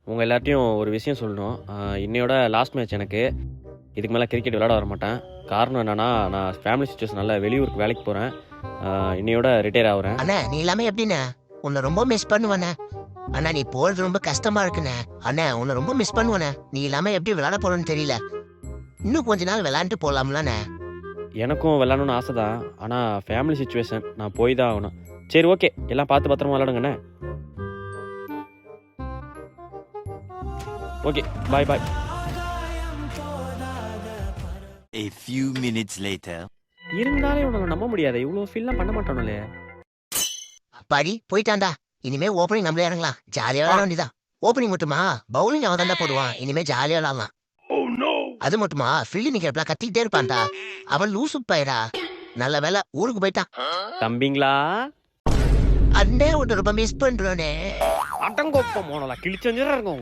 உங்கள் எல்லார்ட்டையும் ஒரு விஷயம் சொல்லணும். இன்னையோட லாஸ்ட் மேட்ச் எனக்கு. இதுக்கு மேலே கிரிக்கெட் விளையாட வர மாட்டேன். காரணம் என்னன்னா, நான் ஃபேமிலி சுச்சுவேஷனால வெளியூருக்கு வேலைக்கு போகிறேன். இன்னையோட ரிட்டையர் ஆகுறேன். அண்ணா நீ இல்லாம எப்படிண்ணே? உன்னை ரொம்ப மிஸ் பண்ணுவேண்ணே. அண்ணா நீ போறது ரொம்ப கஷ்டமா இருக்குண்ணே. அண்ணா உன்னை ரொம்ப மிஸ் பண்ணுவேண்ணே. நீ இல்லாம எப்படி விளையாட போறேன்னு தெரியல. இன்னும் கொஞ்ச நாள் விளையாண்டுட்டு போலாம்லண்ணே. எனக்கும் விளையாடணும்னு ஆசை தான். ஆனால் ஃபேமிலி சுச்சுவேஷன், நான் போய் தான் ஆகணும். சரி, ஓகே, எல்லாம் பார்த்து பத்திரமா விளையாடுங்கண்ணே. Okay, bye bye. A few minutes later. இருந்தாலே உன்னை நம்ப முடியாது. இவ்வளோ ஃபீல்லாம் பண்ண மாட்டானே. அப்பாடி போயிட்டான்டா. இனிமே ஓப்பனிங் நம்மளே இறங்கலாம். ஜாலியா விளையாட வேண்டியதான். ஓப்பனிங் மட்டுமா, பவுலிங் அவன் தாண்டா போடுவான். இனிமே ஜாலியா விளையாடலாம். அது மட்டுமா, ஃபீல்டிங் எப்பலாம் கத்திக்கிட்டே இருப்பான்டா. அவன் லூசு பையடா. நல்ல வேலை ஊருக்கு போயிட்டான். தம்பிங்களா, அண்ணே உன்னை ரொம்ப மிஸ் பண்றோனே. அடங்கொப்ப மோனலா கிழிச்சஞ்சிரா இருக்கும்.